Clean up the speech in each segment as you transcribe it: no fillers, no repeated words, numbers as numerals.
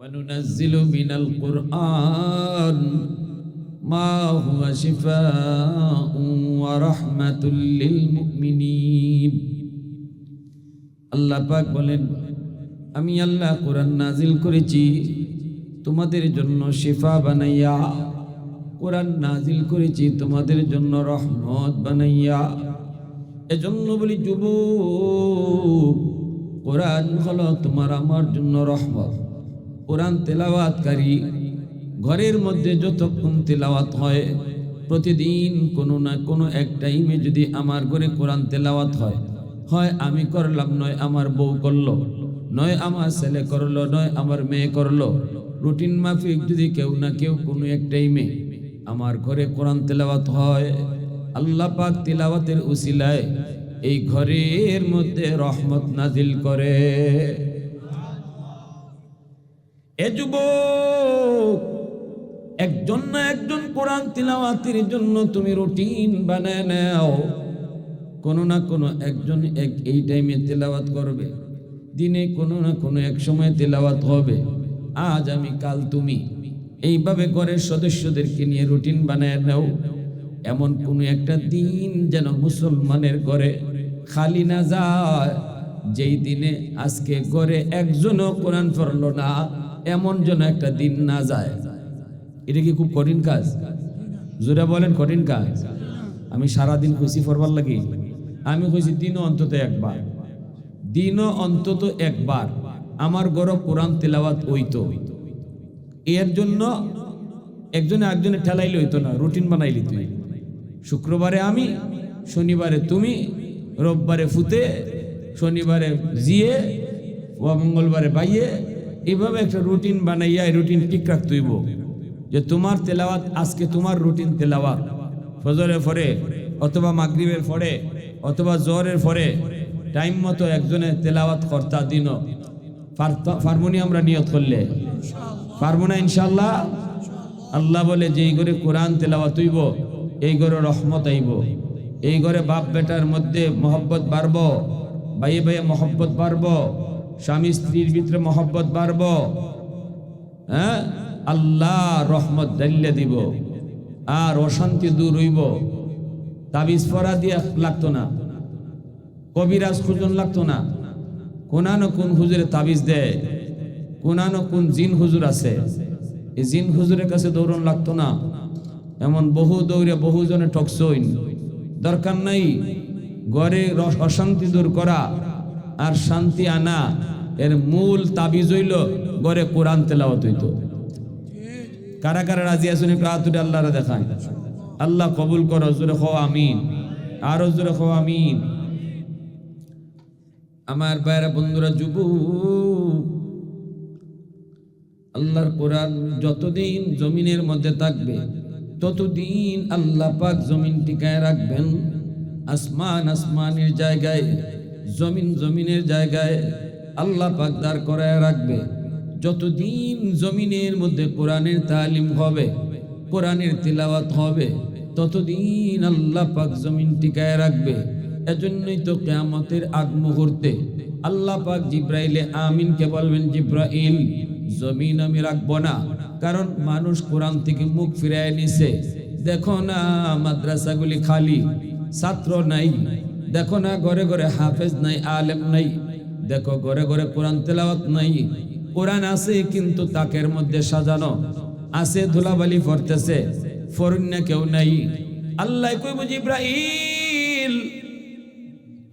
وننزل من القرآن ما هو شفاء ورحمة للمؤمنين আল্লাহ পাক বলেন, আমি আল্লাহ কোরআন নাজিল করেছি তোমাদের জন্য শিফা বানাইয়া, কোরআন নাজিল করেছি তোমাদের জন্য রহমত বানাইয়া। এজন্য বলি যুবক, কোরআন হলো তোমার আমার জন্য রহমত। কোরআন তেলাওয়াতকারী ঘরের মধ্যে যতক্ষণ তেলাওয়াত হয়, প্রতিদিন কোনো না কোনো এক টাইমে যদি আমার ঘরে কোরআন তেলাওয়াত হয়, হয় আমি করলাম, নয় আমার বউ করলো, নয় আমার ছেলে করলো, নয় আমার মেয়ে করলো, রুটিন মাফিক যদি কেউ না কেউ কোনো এক টাইমে আমার ঘরে কোরআন তেলাওয়াত হয়, আল্লাহ পাক তেলাওয়াতের উসিলায় এই ঘরের মধ্যে রহমত নাজিল করে। এ যুবক, একজন না একজন কোরআন তিলাওয়াতের জন্য তুমি রুটিন বানায় নাও। কোনো না কোনো একজন এই টাইমে তেলাওয়াত করবে, দিনে কোনো না কোনো এক সময় তেলাওয়াত হবে। আজ আমি কাল তুমি, এইভাবে ঘরের সদস্যদেরকে নিয়ে রুটিন বানায় নাও। এমন কোনো একটা দিন যেন মুসলমানের ঘরে খালি না যায়, যেই দিনে আজকে ঘরে একজনও কোরআন পড়লো না, এমন যেন একটা দিন না যায়। এটা কি খুব কঠিন কাজ? জোরে বলেন, কঠিন কাজ। আমি সারাদিন খুশি পড়বার লাগি, আমি খুশি দিনও অন্তত একবার, দিনও অন্তত একবার আমার ঘরে কোরআন তেলাওয়াত হইতো। এর জন্য একজনে একজনে ঠেলাইলে হইতো না, রুটিন বানাইলি তুই। শুক্রবারে আমি, শনিবারে তুমি, রোববারে ফুতে, শনিবারে জিয়ে, ও মঙ্গলবারে বাইয়ে, এইভাবে একটা রুটিন বানাইয়া এই রুটিন ঠিক রাখতে হইব যে তোমার তেলাওয়াত আজকে তোমার রুটিন তেলাওয়াত ফজরের পরে অথবা মাগরিবের পরে অথবা জোহরের পরে টাইম মতো একজনে তেলাওয়াত কর্তা দিন ফার্মনি আমরা নিয়ত করলে পারবো না ইনশাআল্লাহ। আল্লাহ বলে যে এই ঘরে কোরআন তেলাওয়াত হইব, এই ঘরে রহমত আইব, এই ঘরে বাপ বেটার মধ্যে মহব্বত বাড়ব, ভাইয়ে ভাইয়ে মহব্বত বাড়ব, স্বামী স্ত্রীর ভিতরে মহব্বত বাড়ব। হ্যাঁ, আল্লাহ রহমত ডাইলে দিব, আর অশান্তি দূর হইব। তাবিজ পরা দিয়া লাগতো না, কবিরাজ খুঁজন লাগতো না। কোনানো কোন হুজুরে তাবিজ দেয়, কোনানো কোন জিন হুজুর আছে, এই জিন হুজুরের কাছে দৌড়ন লাগতো না। এমন বহু দৌড়ে বহুজনে ঠকসইন। দরকার নাই, ঘরে অশান্তি দূর করা আর শান্তি আনা, এর মূল তাবিজ হইল ঘরে কোরআন তেলাওয়াত হইতো। কারা কারা রাজি আছেন একটু হাত তুলে আল্লাহরে দেখায়। আল্লাহ কবুল করো, জোরে খাও আমিন, আরো জোরে খাও আমিন। আমার ভাইরা বন্ধুরা, যুবক, আল্লাহর কোরআন যতদিন জমিনের মধ্যে থাকবে ততদিন আল্লাহ পাক জমিন টিকায় রাখবেন। আসমান আসমানের জায়গায়, জমিন জমিনের জায়গায় আল্লাহ পাক দাঁড় করায় রাখবে। যতদিন জমিনের মধ্যে কোরআনের তালিম হবে, কোরআনের তিলাওয়াত হবে, ততদিন আল্লাহ পাক জমিন টিকায় রাখবে। এজন্যই তো কিয়ামতের আগ মুহূর্তে আল্লাহ পাক জিব্রাইলে আমিনকে বলবেন, জিব্রাইল, জমিন আমি রাখবো না, কারণ মানুষ কোরআন থেকে মুখ ফিরায় নিছে। দেখো না মাদ্রাসাগুলি খালি, ছাত্র নাই। দেখো না ঘরে ঘরে হাফেজ নাই, আলেম নাই। দেখো ঘরে ঘরে কোরআন তেলাওয়াত নাই। কোরআন আছে কিন্তু তাকের মধ্যে সাজানো আছে, ধুলাবালি পড়তেছে, ফরুন্না কেউ নাই। আল্লাহ কইব, জিব্রাইল,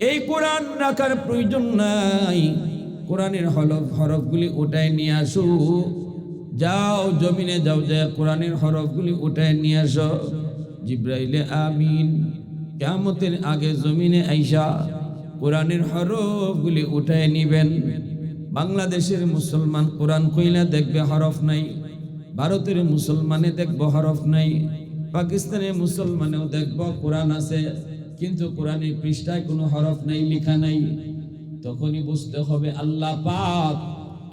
এই কোরআন রাখার প্রয়োজন নাই, কোরআনের হরফগুলি উঠায় নিয়ে আসো। যাও জমিনে যাও, যায় কোরআনের হরফগুলি উঠায় নিয়ে আসো। জিব্রাইলে আমিন কিয়ামতের আগে জমিনে আইসা কোরআনের হরফগুলি উঠায় নিবেন। বাংলাদেশের মুসলমান কোরআন কইলা দেখবে হরফ নাই, ভারতের মুসলমানে দেখব হরফ নাই, পাকিস্তানের মুসলমানেও দেখব কোরআন আছে কিন্তু কোরআনের পৃষ্ঠায় কোনো হরফ নাই, লেখা নাই। তখনই বুঝতে হবে আল্লাহ পাক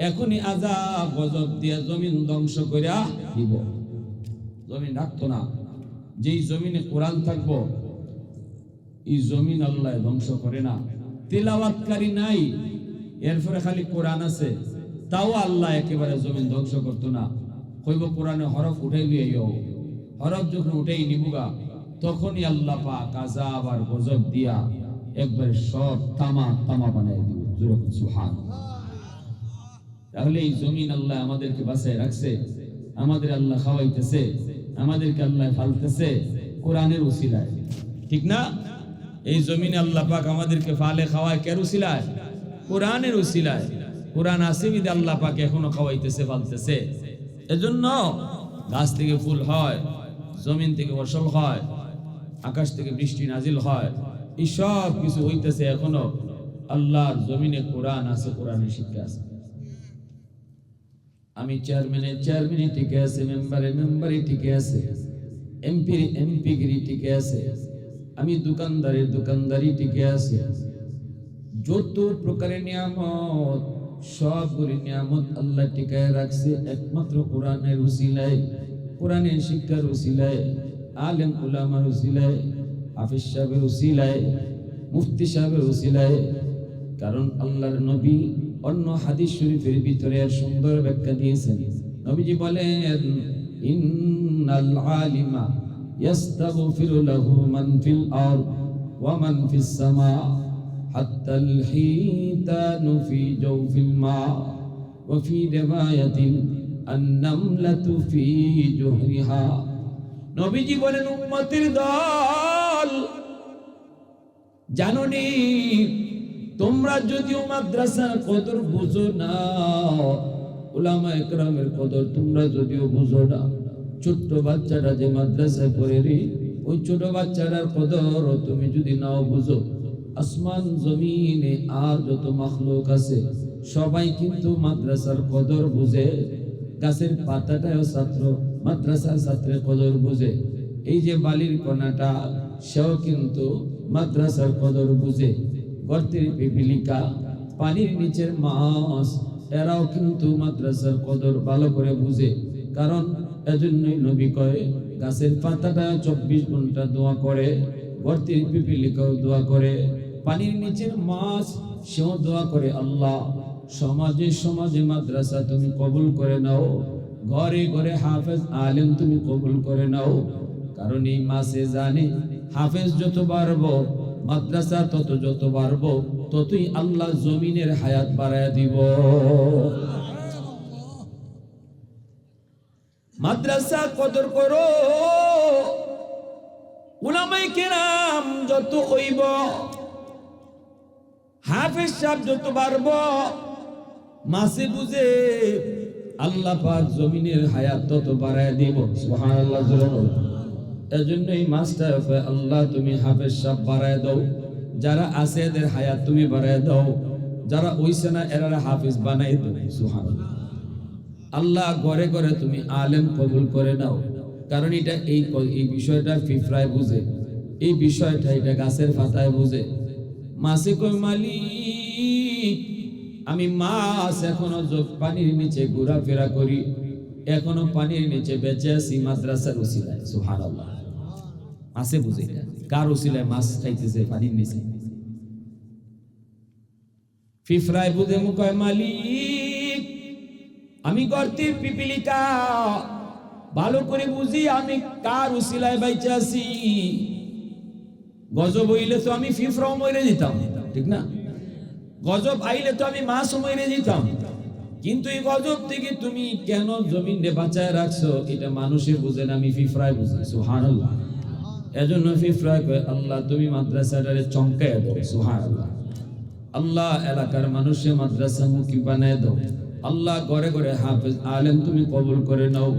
এখনই আযাব গজব দিয়ে জমিন ধ্বংস করে দিব। জমিন রাখতো না, যেই জমিনে কোরআন থাকবো এই জমিন আল্লাহ ধ্বংস করে না। তিলাওয়াতকারী নাই, এরপরে খালি কোরআন আছে, তাও আল্লাহ একেবারে জমিন ধ্বংস করতো না। কইব কোরআনে হরফ উঠাই লইও, হরফ যখন উঠেই নিবুগা তখনই আল্লাহ পাক আযাব আর গজব দিয়া একবার সব তামা তামা বানাই দিব। সুবহানাল্লাহ। তাহলে এই জমিন আল্লাহ আমাদেরকে বাঁচায় রাখছে, আমাদের আল্লাহ খাওয়াইতেছে, আমাদেরকে আল্লাহ ফালতেছে কোরআনের উসিলায়, ঠিক না? এই জমিনে আল্লাহ পাক আমাদেরকে ফালে খাওয়ায় কার উসিলায়? কোরআনের উসিলায়। কোরআন আছে বিদে আল্লাহ পাক এখনো খাওয়াইতেছে, ফালতেছে। এজন্য গাছ থেকে ফুল হয়, জমিন থেকে ফসল হয়, আকাশ থেকে বৃষ্টি নাজিল হয়, এই সব কিছু হইতেছে এখনো আল্লাহর জমিনে। কোরআন আছে, কোরআনের শিক্ষা আছে। আমি চেয়ারম্যানে টিকে আছে, মেম্বারে টিকে আছে, এমপিগিরি টিকে আছে, আমি দোকানদারি টিকে আছে। যত প্রকারের নিয়ামত, সবগুলি নিয়ামত আল্লাহ টিকায় রাখছে একমাত্র কোরআনের উসিলায়, কোরআনের শিক্ষার উসিলায়, আলেম উলামার উসিলায়, হাফেজ সাহেবের উসিলায়, মুফতি সাহেবের উসিলায়। কারণ আল্লাহর নবী অন্য হাদিস শরীফের ভিতরে সুন্দর ব্যাখ্যা দিয়েছেন। নবীজি বলেন, ইন্নাল আলিমা ইয়াস্তাগফিরু লাহু মান ফিল আরদ ওয়া মান ফিস সামা হাত্তাল হিতানু ফি জাওফিল মা ওয়া ফি রিওয়ায়াতিন আন-নামলাতু ফি জুহরিহা। নবীজি বলেন, উম্মতের দল, জানোনি তোমরা যদিও মাদ্রাসার কদর বুঝো না, উলামা ইকরামের কদর তোমরা যদিও বুঝো না, ছোট্ট বাচ্চারা যে মাদ্রাসায় পড়ে রে, ওই ছোট বাচ্চাটার কদর তুমি যদি নাও বুঝো, আসমান জমিনে আর যত মাখলুক আছে সবাই কিন্তু মাদ্রাসার কদর বুঝে। গাছের পাতাটাও ছাত্র, মাদ্রাসার ছাত্রের কদর বুঝে। এই যে বালির কণাটা, সেও কিন্তু মাদ্রাসার কদর বুঝে। গর্তের পিপিলিকা, পানির নিচের মাছ, এরাও কিন্তু মাদ্রাসার কদর ভালো করে বুঝে। কারণ এজন্যই নবী কয়, গাছের পাতাটা 24 ঘন্টা দোয়া করে, গর্তের পিপিলিকাও দোয়া করে, পানির নিচের মাছ সেও দোয়া করে, আল্লাহ সমাজে সমাজে মাদ্রাসা তুমি কবুল করে নাও, ঘরে ঘরে হাফেজ আলেম তুমি কবুল করে নাও। কারণ এই মাসে জানে হাফেজ যত বাড়বো, মাদ্রাসা তত যত বাড়বো, ততই আল্লাহ জমিনের হায়াত বাড়ায় দিব। মাদ্রাসা কদর করো, উলামায়ে কেরাম যত হইব, হাফেজ সাহেব যত বাড়বো, মাসে বুঝে আল্লাহ পাক জমিনের হায়াত তত বাড়ায় দিব। সুবহানাল্লাহ। এজন্য এই মাসটা আল্লাহ তুমি হাফেজ সাহেব বাড়ায় দাও, যারা আছে এদের হায়াত তুমি বাড়ায় দাও, যারা হইছে না এরা হাফেজ বানাই দাও। সুবহানাল্লাহ। আল্লাহ ঘরে ঘরে তুমি আলেম কবুল করে নাও। কারণ এটা এই বিষয়টা ফিফরায় বুঝে, এই বিষয়টা এটা গাছের পাতায় বুঝে। মাসে কই মালিক, আমি মাছ এখনো পানির নিচে ঘোরাফেরা করি, এখনো পানির নিচে বেঁচে আছি মাদ্রাসার উসিলায়। সুবহানাল্লাহ। মাছে বুঝে এটা কার উসিলায় মাছ খাইতেছে পানির নিচে। ফিফরায় বুঝে মুখয় মালিক, আমি গর্তের পিপিলিকা, ভালো করে বুঝি আমি কার উসিলায় বাইচে আছি। গজব হইলে তো আমি ফিফরাও মরে যেতাম, ঠিক না? গজব আইলে তো আমি মাছ মরে যেতাম। কিন্তু এই গজব থেকে তুমি কেন জমিনে বাঁচায় রাখছো, এটা মানুষে বুঝে না, আমি ফিফরায় বুঝি। সুবহানাল্লাহ। এজন্য ফিফরায় কয়, আল্লাহ তুমি মাদ্রাসাটারে চমকায় দাও। সুবহানাল্লাহ। আল্লাহ এলাকার মানুষে মাদ্রাসা মুখী বানায় দাও। আল্লাহ ঘরে ঘরে হাফেজ আলেম তুমি কবুল করে নাও।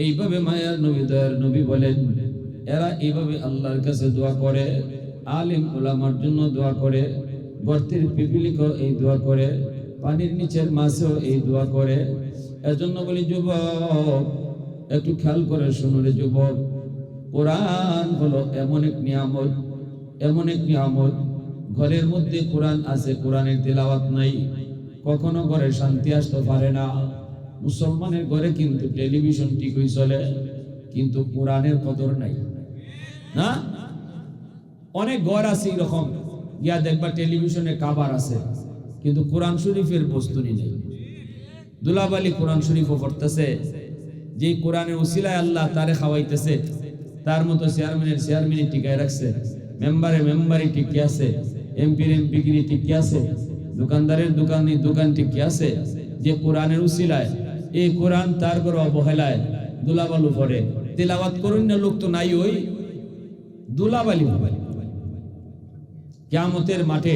এইভাবে মায়ার নবী দয়ার নবী বলেন, এরা এইভাবে আল্লাহর কাছে দোয়া করে, আলেম উলামার জন্য দোয়া করে, গর্তের পিপিলিকাও এই দোয়া করে, পানির নিচের মাছও এই দোয়া করে। এজন্য বলি যুবক, একটু খেয়াল করে শুনো রে যুবক, কোরআন হলো এমন এক নিয়ামত, এমন এক নিয়ামত। ঘরের মধ্যে কোরআন আছে, কোরআনের তেলাওয়াত নাই, কখনো ঘরে শান্তি আসতে পারে না। মুসলমানের ঘরে কিন্তু টেলিভিশন ঠিকই চলে, কিন্তু কোরআনের কদর নাই না। অনেক ঘর আছে এরকম, গিয়া দেখবা টেলিভিশনে কাবার আছে, কিন্তু কোরআন শরীফের বস্তু নেই। দুলাবালি কোরআন শরীফও পড়তেছে, যে কোরআনের উসিলায় আল্লাহ তারে খাওয়াইতেছে, তার মতো চেয়ারম্যানের টিকায় রাখছে, মেম্বারে টিকে আছে, এমপির এমপিগিরি টিকে আছে, দোকানদারের দোকান টিকে আছে, যে কোরআনের উসিলায় এই কোরআন তার করে অবহেলায় দুলাবালু পড়ে। তেলাওয়াত করুন না লোক তো নাই, ওই দুলাবালি। কিয়ামতের মাঠে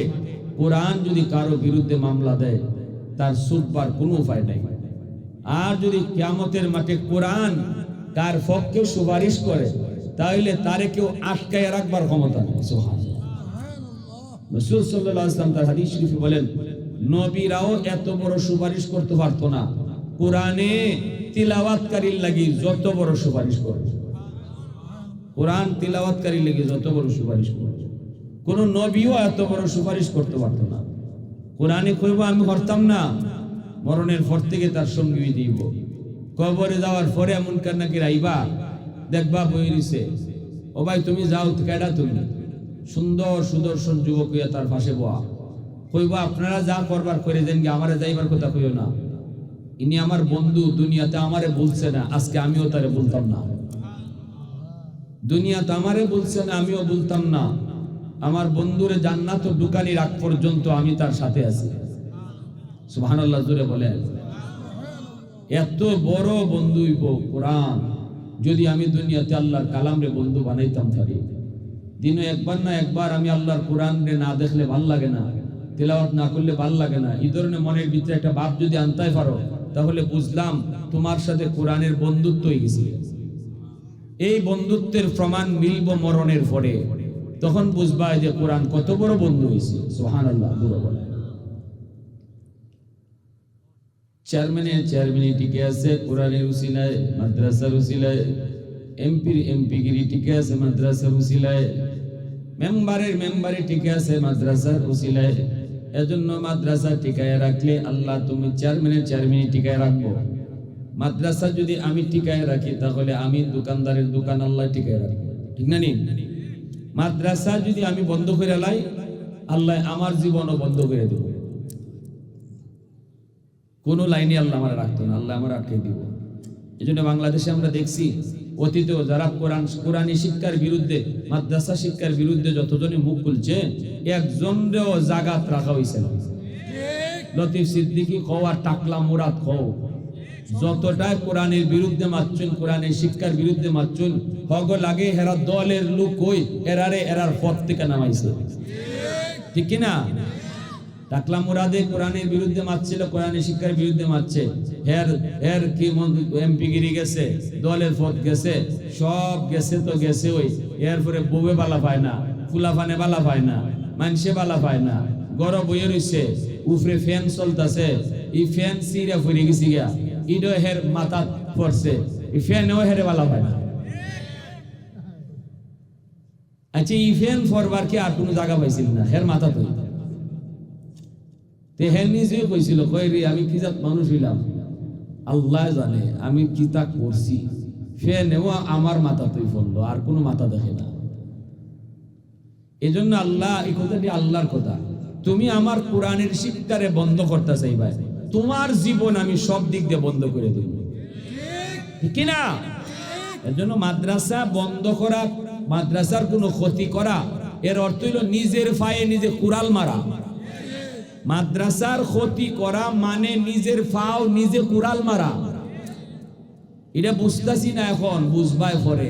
কোরআন যদি কারো বিরুদ্ধে মামলা দেয়, তার সুদবার কোনো উপায় নাই। আর যদি কিয়ামতের মাঠে কোরআন কার পক্ষে সুপারিশ করে, তাহলে তারে কেউ আটকায় রাখবার ক্ষমতা নেই। সুবহানাল্লাহ। রাসূল সাল্লাল্লাহু আলাইহি ওয়াসাল্লাম তার হাদিস শরীফে বলেন, নবীরাও এত বড় সুপারিশ করতে পারতো না, কোরআনে তিলাওয়াতকারীর লাগি যত বড় সুপারিশ করে। কোরআন তিলাওয়াতকারীর লাগি যত বড় সুপারিশ করে, কোন নবীও এত বড় সুপারিশ করতে পারতো না। কোরআনে কইব আমি করতাম না, মরণের পর থেকে তার সঙ্গী দিব। কবরে যাওয়ার পরে এমন কান্নাকি রাইবা, দেখবা বই রইছে, ও ভাই তুমি যাও, কেডা তুমি? সুন্দর সুদর্শন যুবক হইয়া তার পাশে বয়া। কইবা আপনারা যা করবার করে দেন, আমারে যাইবার কথা কইও না, ইনি আমার বন্ধু, দুনিয়াতে আমারে বলছে না, আজকে আমিও তারে বলতাম না। দুনিয়াতে আমারে বলছে না, আমিও বলতাম না। আমার বন্ধুরে জান্নাত ঢুকানি রাখ পর্যন্ত আমি তার সাথে আছি। সুবহানাল্লাহ জোরে বলেন। এত বড় বন্ধু কোরআন, যদি আমি দুনিয়াতে আল্লাহর কালামরে বন্ধু বানাইতাম পারি, দিনে একবার না একবার আমি আল্লাহর কোরআন রে না দেখলে ভাল লাগে না, তেলাওয়াত না করলে ভাল লাগে না, এই ধরনের মনের ভিতরে একটা ভাব যদি আনতে পারো, তাহলে বুঝলাম তোমার সাথে কোরআনের বন্ধুত্ব হয়ে গেছে। এই বন্ধুত্বের প্রমাণ মিলব মরণের পরে, তখন বুঝবা যে কোরআন কত বড় বন্ধু হয়েছে। সুবহানাল্লাহ। চেয়ারম্যানে টিকে আছে কোরআনের উসিলায়, মাদ্রাসার উসিলায়, এমপিগিরি টিকে আছে মাদ্রাসার উসিলায়, মেম্বারে টিকে আছে মাদ্রাসার উসিলায়। এজন্য মাদ্রাসা টিকায় রাখলে আল্লাহ তুমি চেয়ারম্যানে টিকায় রাখবো। মাদ্রাসা যদি আমি টিকায় রাখি, তাহলে আমি দোকানদারের দোকান আল্লাহ টিকায় রাখবো, ঠিক না নি? মাদ্রাসা যদি আমি বন্ধ করে লাই, আল্লাহ আমার জীবনও বন্ধ করে দেব। কোন লাইনে আল্লাহ আমার রাখতো না, আল্লাহ আমার আটকে দিব। এই জন্য বাংলাদেশে আমরা দেখছি অতীতেও যারা কোরআনী শিক্ষার বিরুদ্ধে, মাদ্রাসা শিক্ষার বিরুদ্ধে যতজনই মুখ খুলছে, একজনেও জাগাত রাখা হয়েছে না। লতিফ সিদ্দিকী কও আর টাকলা মুরাদ কও, যতটাই কোরআনের বিরুদ্ধে মারছুন, কোরআনের শিক্ষার বিরুদ্ধে মারছুন, হগ লাগে হেরা দলের লোক কই এরার পথ থেকে নামাইছে, ঠিক কিনা? টাকলা মুরাদে কোরআনের বিরুদ্ধে মারছিল, কোরআনের শিক্ষার বিরুদ্ধে মারছে, হের কি এমপিগিরি গেছে, দলের পথ গেছে, সব গেছে তো গেছে। ওই এরপরে বউয়ে বালা পায় না, ফুলাফানে বালা পায় না, মানুষে বালা পায় না, গরম বইয়ে রইছে, উপরে ফ্যান চলতেছে, এই ফ্যান সিরা ফুরে গেছি গিয়া, ইডো হের মাথা পড়ছে, এই ফ্যানেও হেরে বালা পায় না। আচ্ছা, এই ফ্যান ফরবার কি আর কোনো জায়গা পাইছিল না, হের মাথা তো হের নিজেও কইছিল, কই রে আমি কি জাত মানুষ হইলাম, আল্লাহ জানে আমি কি তা করছি, ফ্যানেও আমার মাথা তুই পড়লো, আর কোনো মাথা দেখে না। এই জন্য আল্লাহ, এই কথাটি আল্লাহর কথা, তুমি আমার কোরআনের শিক্ষারে বন্ধ করতে চাইবা, তোমার জীবন আমি সব দিক দিয়ে বন্ধ করে দেব, ঠিক কিনা? এর জন্য মাদ্রাসা বন্ধ করা, মাদ্রাসার কোনো ক্ষতি করা, এর অর্থ হইল নিজের পায়ে নিজে কুড়াল মারা। মাদ্রাসার ক্ষতি করা মানে নিজের পাও নিজে কুড়াল মারা। এটা বুঝতাছি না, এখন বুঝবাই পরে।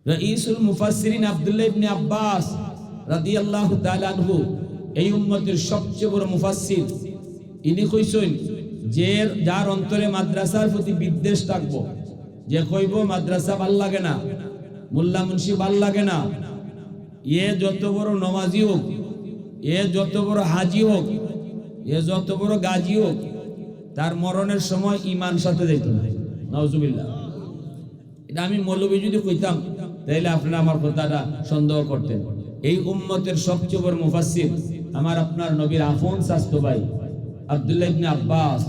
রাইসুল মুফাসসিরিন আব্দুল্লাহ ইবনে আব্বাস রাদিয়াল্লাহু তাআলা আনহু, এই উম্মতের সবচেয়ে বড় মুফাসসির, ইনি কইছেন যে যার অন্তরে মাদ্রাসার প্রতি বিদ্বেষ থাকবো, যে কইব মাদ্রাসা ভাল লাগে না, মোল্লা মুন্সি ভাল লাগে না, এ যত বড় নমাজি হোক, এ যত বড় হাজি হোক, এ যত বড় গাজী হোক, তার মরণের সময় ঈমান সাথে যাইত না। নাউজুবিল্লাহ। এটা আমি মৌলবী যদি কইতাম, তাহলে আপনারা আমার কথাটা সন্দেহ করতেন। এই উম্মতের সবচেয়ে বড় মুফাসসির আমার আপনার নবীর আফন স্বাস্থ্য ভাই আব্দুল্লাহ ইবনে আব্বাস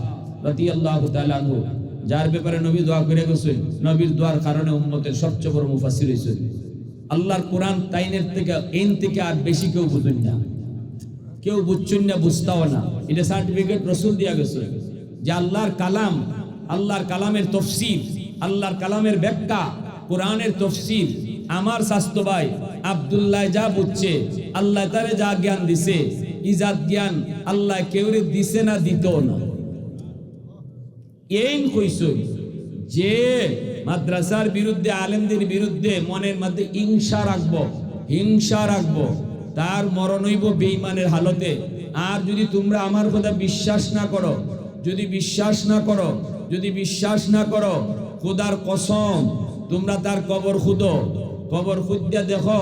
রাদিয়াল্লাহু তাআলা আনহু, যার ব্যাপারে নবী দোয়া করে গেছেন, নবীর দোয়ার কারণে উম্মতের সবচেয়ে বড় মুফাসসির হয়েছেন। আল্লাহর কোরআন তাইনের থেকে এন থেকে আর বেশি কেউ বুঝেন না। কেউ বুঝছেন না, বুঝতাও না। এটা সার্টিফিকেট রাসূল দিয়া গেছে যে আল্লাহর কালাম, আল্লাহর কালামের তাফসীর, আল্লাহর কালামের ব্যাখ্যা, কোরআনের তাফসীর আমার স্বাস্থ্য ভাই আব্দুল্লাহ যা বুঝছে, আল্লাহ তারে যা জ্ঞান দিছে, ইজাত জ্ঞান আল্লাহ কেউরে দিছে না, দিত না। এই কইছো যে মাদ্রাসার বিরুদ্ধে, আলেমদের বিরুদ্ধে মনের মধ্যে হিংসা রাখবো, হিংসা রাখবো, তার মরণ হইব বেঈমানের হালতে। আর যদি তোমরা আমার কথা বিশ্বাস না করো, যদি বিশ্বাস না করো, যদি বিশ্বাস না করো, খোদার কসম তোমরা তার কবর খুঁদো, কবর খুঁজতে দেখো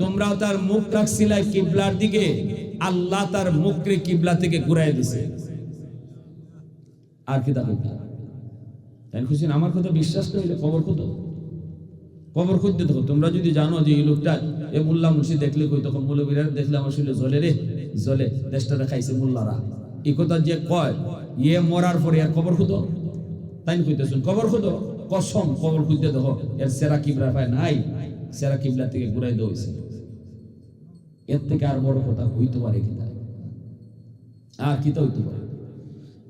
তোমরাও তার মুখ রাখছিলা কিবলার দিকে, আল্লাহ তার মুখকে কিবলা থেকে ঘুরাই দিছে। আর কি দাবি? তাই খুশি আমার কথা বিশ্বাস করলে কবর খুঁদো, কবর খুঁজতে দেখো। তোমরা যদি জানো যে এই লোকটা, এ মোল্লা মুন্সি দেখলে কই, তখন মৌলবীরা দেখলে আমার শুনলে জ্বলে রে জ্বলে, দেশটা দেখাইছে মোল্লারা, এই কথা যে কয় ইয়ে মরার পরে আর কবর খুঁদো, তাই কইতেছেন কবর খুঁদো, কসম কবর খুঁজতে দেখো এর সেরা কিবলা পায় নাই, সেরা কিবলা থেকে ঘুরাই দেওয়া হয়েছে। এর থেকে আর বড় কথা হইতে পারে কিনা? আর কিতা হইতে পারে?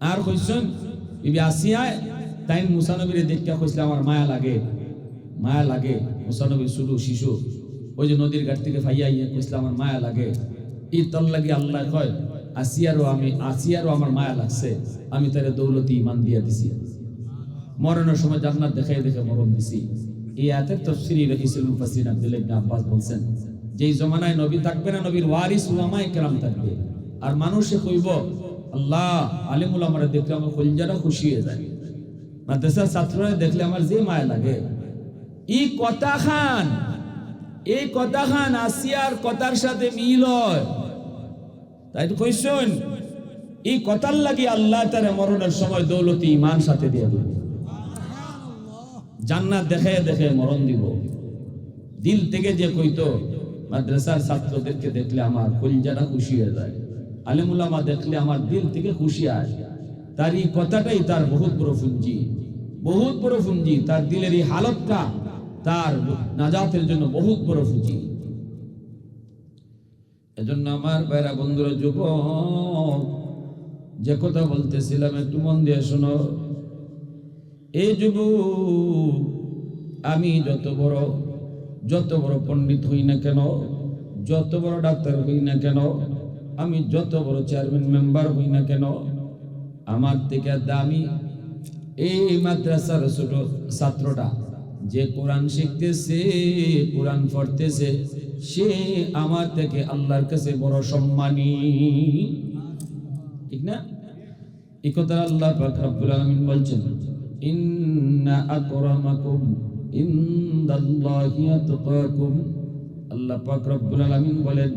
আর কইছেন ইবি আসিয়ায় তাই মুসা নবীরে দেখতে কইছিল আমার মায়া লাগে, মায়া লাগে। মুসা নবীর শুরু শিশু ওই যে নদীর ঘাট থেকে ফাইয়া ইয়ে কইছিল আমার মায়া লাগে। ই তল লাগি আল্লাহ কয় আসিয়ারও আমার মায়া লাগছে, আমি তারে দৌলতি ইমান দিয়া দিছি, মরণের সময় জান্নাত দেখাই দেখে মরণ দিছি। এই আয়াতের তাফসীরে রহিসুল মুফাসসিরিন আব্দুল্লাহ ইবনে আব্বাস বলছেন যেই জমানায় নবী থাকবে না, নবীর ওয়ারিস উলামায়ে কেরাম থাকবে, আর মানুষে কইব আল্লাহ আলেম উলামারা দেখলে আমার কলিজাটা খুশি হয়ে যায়, মাদ্রাসার ছাত্ররা দেখলে আমার যে মায়া লাগে। এই কথা খান আসিয়ার কথার সাথে মিল হয়। তাই তো কইছেন এই কথার লাগি আল্লাহ তাআলা মরণের সময় দৌলতি ঈমান সাথে দিয়ে দিবে, জান্নাত দেখে দেখে মরণ দিব। দিল থেকে যে কইতো মাদ্রাসার ছাত্রদেরকে দেখলে আমার কলিজাটা খুশি হয়ে যায়, আলেম উলামা দেখলে আমার দিল থেকে খুশি আসে, তার এই কথাটাই তার বহুত বড় পুঁজি, বহুত বড় পুঁজি। তার দিলের এই হালতটা তার নাজাতের জন্য বহুত বড় পুঁজি। এজন্য আমার ভাইরা বন্ধুরা, যুবক যে কথা বলতেছিলাম একটু মন দিয়ে শোনো। এই যুবক, আমি যত বড় পণ্ডিত হই না কেন, যত বড় ডাক্তার হই না কেন, আমি যত বড় চেয়ারম্যান মেম্বার হই না কেন, আমার থেকে দামি এই মাদ্রাসার ছোট ছাত্রটা যে কোরআন শিখতেছে, কোরআন পড়তেছে, সে আমার থেকে আল্লাহর কাছে বড় সম্মানী, ঠিক না? এই কথা আল্লাহ পাক রব্বুল আলামিন বলছেন, ইন্না আকরামাকুম ইনদাল্লাহি আতকাকুম। আল্লাহ পাক রব্বুল আলামিন বলেন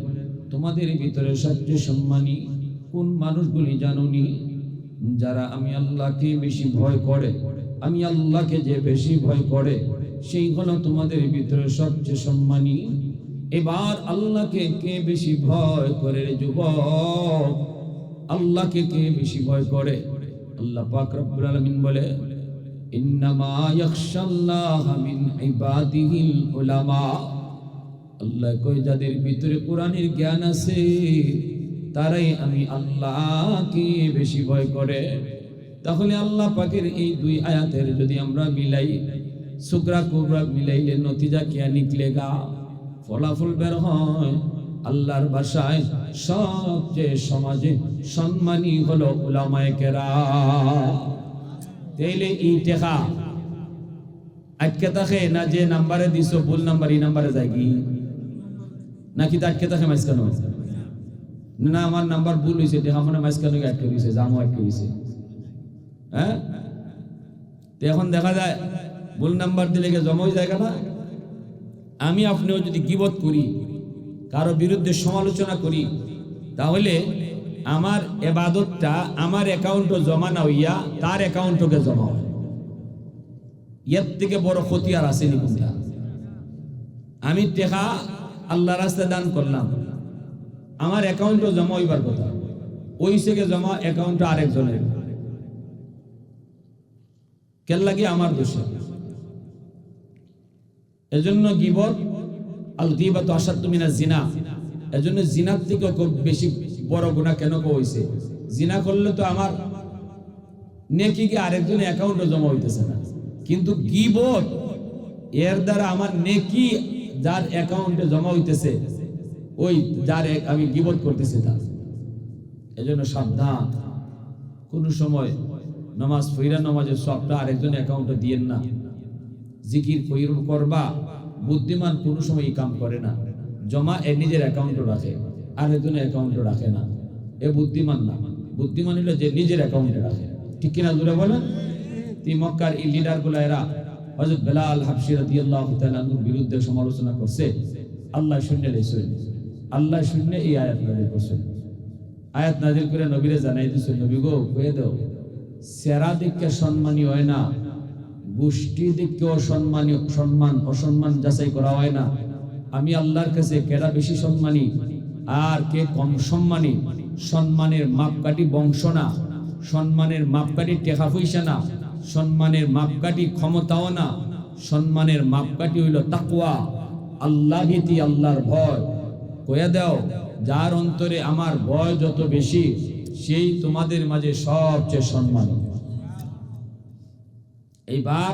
তোমাদের ভিতরে সবচেয়ে সম্মানী কোন মানুষগুলি জানোনি? যারা আমি আল্লাহকে বেশি ভয় করে, আমি আল্লাহকে যে বেশি ভয় করে, সেই হলো তোমাদের ভিতরে সবচেয়ে সম্মানী। এবার আল্লাহকে কে বেশি ভয় করে রে যুবক? আল্লাহকে কে বেশি ভয় করে? আল্লাহ পাক রব্বুল আলামিন বলে ইন্নামা ইয়াখশাল্লাহা মিন ইবাদিহিল উলামা। আল্লাহ কই যাদের ভিতরে কোরআনের জ্ঞান আছে তারাই আমি আল্লাহকে বেশি ভয় করে। তাহলে আল্লাহ পাকের এই দুই আয়াতের যদি আমরা মিলাই, সুগরা কুবরা মিলাইলে নতিজা কিয়া নিকলেগা, ফলাফল বের হয় আল্লাহর ভাষায় সবচেয়ে সমাজে সম্মানী হলো উলামায়ে কেরাম। তাইলে এই টেকা আটকে থাকে না, যে নাম্বারে দিছো ভুল নাম্বার, এই নাম্বারে যায় কি নাকি তা আটকে থাকে মাঝখানে? না আমার নাম্বার ভুল হয়েছে, টেকা মনে মাঝখানে আটকে গেছে, জামও আটকে গেছে। হ্যাঁ, তো এখন দেখা যায় ভুল নাম্বার দিলে জমা হয়ে যায় না। আমি আপনিও যদি গীবত করি, কারো বিরুদ্ধে সমালোচনা করি, তাহলে আমার ইবাদতটা আমার অ্যাকাউন্টে জমা না হইয়া তার অ্যাকাউন্টকে জমা হয়। এর থেকে বড় ক্ষতি আর আসেনি কোনটা? আমি টাকা আল্লাহ রাস্তায় দান করলাম, আমার অ্যাকাউন্টে জমা হইবার কথা, ওই থেকে জমা অ্যাকাউন্টে আরেকজনের, কেন লাগে আমার দোষে। এজন্য গীবত আল গীবাতু আশাদ্দু মিনাজ জিনা, এজন্য জিনার থেকে খুব বেশি বড় গুনাহ কেন কইছে? জিনা করলে তো আমার নেকি কি আরেকজনের অ্যাকাউন্টে জমা হইতেছে না, কিন্তু গীবত এর দ্বারা আমার নেকি যার অ্যাকাউন্টে জমা হইতেছে, ওই যার আমি গীবত করতেছি তার। এজন্য সাবধান, কোন সময় নামাজ পড়া নামাজের সবটা আরেকজন অ্যাকাউন্টে দিয়েন না। জিকির করবা, বুদ্ধিমান কোন সময় এই কাম করে না, জমা এর নিজের অ্যাকাউন্টে রাখে, আরেকজনের অ্যাকাউন্টে রাখে না। এ বুদ্ধিমান না। বুদ্ধিমান হলো যে নিজের অ্যাকাউন্টে রাখে। ঠিক কিনা জোরে বলেন? মক্কার এই লিডার গুলা এরা হযরত বেলাল হাবশী রাদিয়াল্লাহু তাআলা আনহুর বিরুদ্ধে সমালোচনা করছে। আল্লাহ শুনে লেছেন, আল্লাহ শুনে এই আয়াত নাযিল করছেন। আয়াত নাযিল করে নবীরে জানাই দিয়েছেন, নবী গো কয়ে দাও, সেরা দিককে সম্মানী হয় না, গোষ্ঠী দিককেও অসম্মান যাচাই করা হয় না। আমি আল্লাহর কাছে কেরা বেশি সম্মানী আর কে কম সম্মানী, সম্মানের মাপকাঠি বংশ না, সম্মানের মাপকাঠি টাকা পয়সা না, সম্মানের মাপকাঠি ক্ষমতাও না, সম্মানের মাপকাঠি হইল তাকওয়া, আল্লাহ ভীতি, আল্লাহর ভয়। কয়ে দাও, যার অন্তরে আমার ভয় যত বেশি, সেই তোমাদের মাঝে সবচেয়ে সম্মানী। এইবার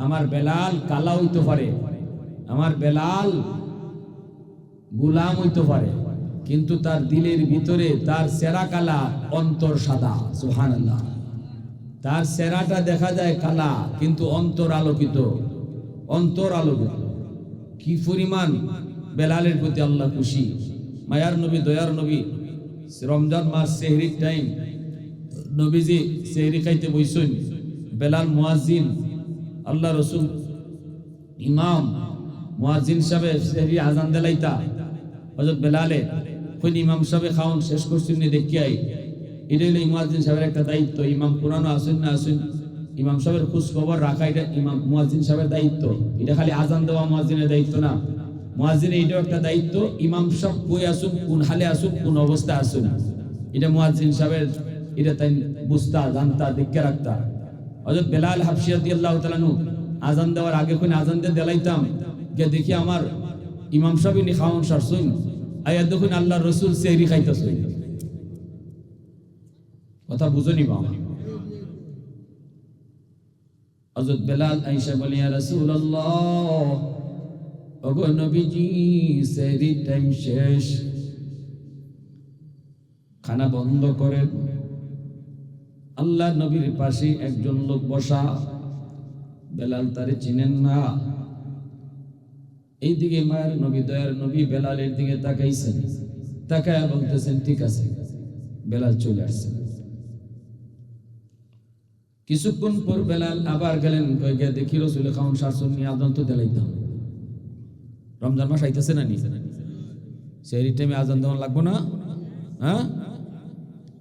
আমার বেলাল কালা হইতে পারে, আমার বেলাল গোলাম হইতে পারে, কিন্তু তার দিলের ভিতরে তার সেরা কালা, অন্তর সাদা। সুবহানাল্লাহ। তার সেরাটা দেখা যায় কালা, কিন্তু অন্তর আলোকিত, অন্তর আলোকিত। কি পরিমাণ বেলালের প্রতি আল্লাহ খুশি। মায়ার নবী, দয়ার নবী, রমজান মাস সেহরির টাইম, নবীজি সেহরি খাইতে বইছেন, বেলাল মুয়াজ্জিন, আল্লাহ রসুল ইমাম, মুয়াজ্জিন সাহেব সেহরি আজান দিলাইতা, হযরত বেলালে কোন ইমাম সাহেব খাওন শেষ করছেন দেখি আই। এটা হলো মুয়াজ্জিন সাহেবের একটা দায়িত্ব। ইমাম কোরআন আসেন না আসেন, ইমাম সাহেবের খোঁজ খবর রাখা এটা ইমাম মুয়াজ্জিন সাহেবের দায়িত্ব। এটা খালি আজান দেওয়া মুয়াজ্জিনের দায়িত্ব না, মুয়াজ্জিনের এটাও একটা দায়িত্ব। ইমাম সাহেব কই আসুন, কোন হালে আসুন, কোন অবস্থায় আসুন, এটা মুয়াজ্জিন সাহেবের এটা তাই বুঝতা, জানতা, দেখে রাখতা। হযরত বেলাল হাবশী রাদিয়াল্লাহু তাআলা আনহু আজান দেওয়ার আগে কোন আজান দিয়ে দেলাইতাম, যে দেখি আমার ইমাম সাহেব নি খাওন সারছুন, আয়া দেখুন আল্লাহর রাসূল সেহরি খাইতাছেন। কথা বুঝনি বাবা? হযরত বেলাল আয়েশা বলে, ইয়া রাসূলুল্লাহ, ওগো নবীজি সেহরি টাইম শেষ, খানা বন্ধ করেন। আল্লাহ নবীর পাশে একজন লোক বসা, বেলাল তারে চিনেন না। এইদিকে মায়ের নবী, দয়ার নবী বেলালের দিকে তাকাইছেন, তাকায়া বলতেছেন, ঠিক আছে। বেলাল চলে আসছেন। কিছুক্ষণ পর বেলাল আবার গেলেন, কয়েক দেখি রসুল খাওন শাসন নিয়ে আজান তো দিলাইতাম। রমজান মাস আইতেছে না নি, সেই টাইমে আজান দেওয়া লাগবো না? হ্যাঁ,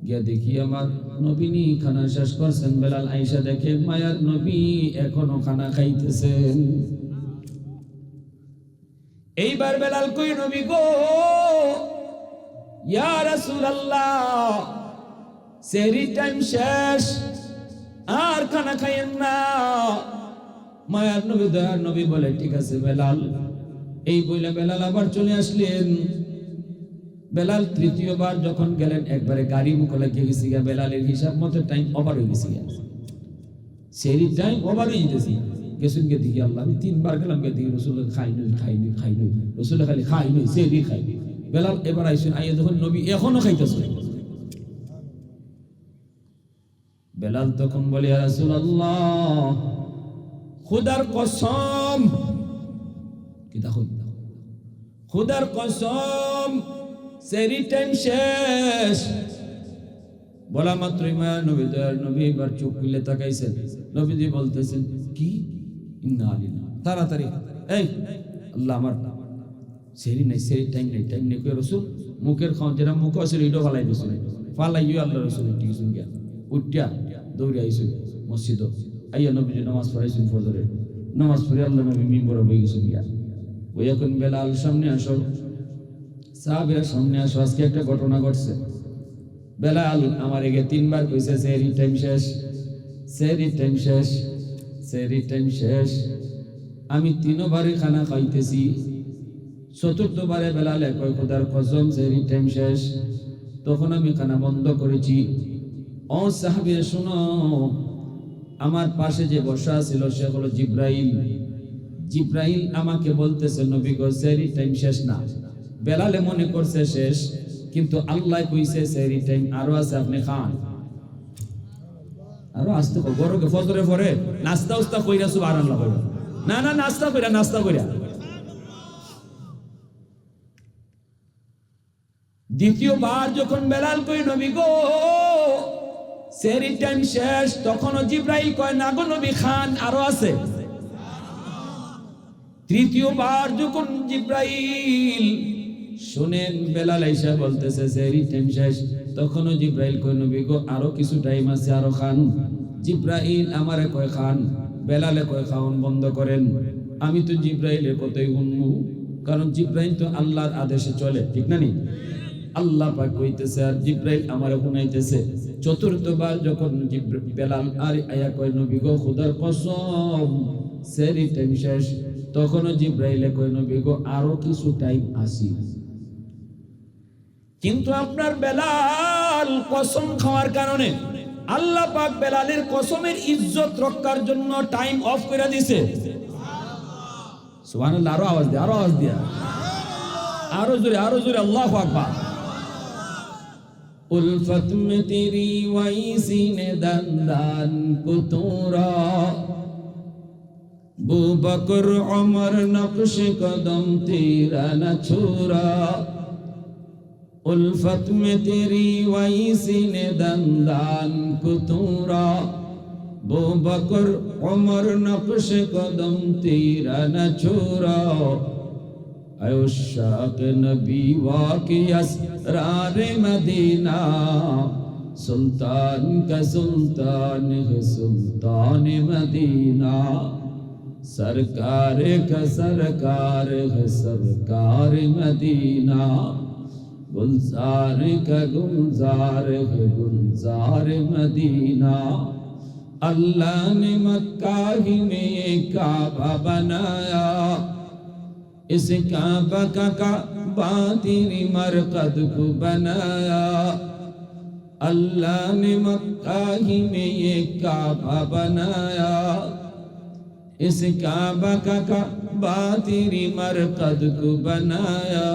গিয়া দেখি আমার নবী নি খানা শেষ করছেন। বেলাল আয়েশা দেখে মায়ার নবী এখনো খানা খাইতেছেন। এইবার বেলাল কই, নবী গো, ইয়া রাসূলুল্লাহ, সেহরি টাইম শেষ, আর খানা খাইয়েন না। মায়ার নবী, দয়ার নবী বলে, ঠিক আছে বেলাল। এই বইলে বেলাল আবার চলে আসলেন। বেলাল তৃতীয়বার যখন গেলেন, একবারে গাড়ি মুখে লাগিয়ে গেছি গা। বেলালের হিসাব মতো টাইম ওভার হয়ে গেছি, সেহরি টাইম ওভার হয়ে যেতেছি। গেছুন গে দেখি আল্লাহ, আমি 3 বার গেলাম, গে দেখি রসুল খাইনি, রসুল খালি খাইনি, সেহরি খাই। বেলাল এবার আইসুন, আইয়া যখন নবী এখনো খাইতেছে, বেলাল তখন বলে, ইয়া রাসূলুল্লাহ, খুদার কসম, কি দেখো, খুদার কসম, সেহরি টাইম শেষ। বলা মাত্রই মায়া নবী, দয়ার নবী এবার চোখ খুলে তাকাইছেন। নবীজি বলতেছেন, কি? ইন্না লিল্লাহ, তাড়াতাড়ি, এই আল্লাহ, আমার সেহরি নাই, সেহরি টাইম নাই, টাইম নেই। রসুল মুখের খাওয়া যেটা মুখ আছে এটাও ফালাই দিয়েছিল, ফালাইও আল্লাহ রসুল টিকেছেন গিয়া, উঠিয়া দৌড়ে আইসুন মসজিদ। আইয়া নবীজি নামাজ পড়াইছেন, ফজরের নামাজ পড়ে আল্লাহ নবী মিম্বরে বই গেছেন গিয়া। ওই এখন বেলাল সামনে আসো, সাহাবীরা সামনে আসো, আজকে একটা ঘটনা ঘটছে। বেলাল আমার এগে 3 বার কইছে, সেহরি টাইম শেষ, সেহরি টাইম শেষ, সেহরি টাইম শেষ। আমি 3 বারই খানা খাইতেছি, চতুর্থবারে বেলালে কয় খোদার কসম সেহরি টাইম শেষ। তখন আমি খানা বন্ধ করেছি। ও সাহাবী শুনো, আমার পাশে যে বসা ছিল সে হলো জিব্রাইল। জিব্রাইল আমাকে বলতেছে নবী গো সেহরি টাইম শেষ না। বেলালে মনে করছে শেষ, কিন্তু আল্লাহ কইছে সেহরি টাইম আরো আছে, আপনি খান। আরো আসতে গরকে ফজরে পরে নাস্তা উস্তা কইরা সুবহানাল্লাহ কইরা, না না নাস্তা কইরা, নাস্তা কইরা। দ্বিতীয়বার যখন বেলাল কই নবী গো সেহরি টাইম শেষ, তখনও জিব্রাইল কয় না গো নবী খান, আরো আছে। তৃতীয়বার যখন জিব্রাইল শুনেন বেলাল আইসা বলতেছে সেহরি টাইম শেষ, তখনও জিব্রাইল কয় নবী গো আরো কিছু টাইম আছে, আরো খান। জিব্রাইল আমারে কয় খান, বেলালে কয় খাওন বন্ধ করেন। আমি তো জিব্রাইলের কথাই শুনবো, কারণ জিব্রাইল তো আল্লাহর আদেশে চলে, ঠিক না নি? আল্লাহ পাক কইতেছে আর জিব্রাইল আমারে শুনাইতেছে। চতুর্থবার যখন বেলাল আর আয়া কয় নবী গো খোদার কসম সেহরি টাইম শেষ, তখনও জিব্রাইলে কয় নবী গো আরো কিছু টাইম আছে। কিন্তু আপনার বেলাল কসম খাওয়ার কারণে আল্লাহ পাক বেলালের কসমের ইজ্জত রক্ষার জন্য টাইম অফ করে দিয়েছে। সুবহানাল্লাহ। আরো আওয়াজ দিয়ে, আরো আওয়াজ দিয়ে, আরো জোরে, আরো জোরে আল্লাহু আকবার। उल्फत में तेरी वही सीने दंदान को तोरा, बू बकर उमर नक्श कदम तेरा न छोरा। उल्फत में तेरी वही सीने दंदान को तोरा, बू बकर उमर नक्श कदम तेरा न छोरा। अशाक नबी वाक़ी असरार मदीना, सुल्तान का सुल्तान है सुल्तान मदीना। सरकार का सरकार है सरकार मदीना, गुलजार का गुलजार है गुलजार मदीना। अल्लाह ने मक्का ही में एक काबा बनाया, इस काबा का काबा तेरी मरकद को बनाया। अल्लाह ने मक्का ही में ये काबा बनाया, इस काबा का काबा तेरी मरकद को बनाया।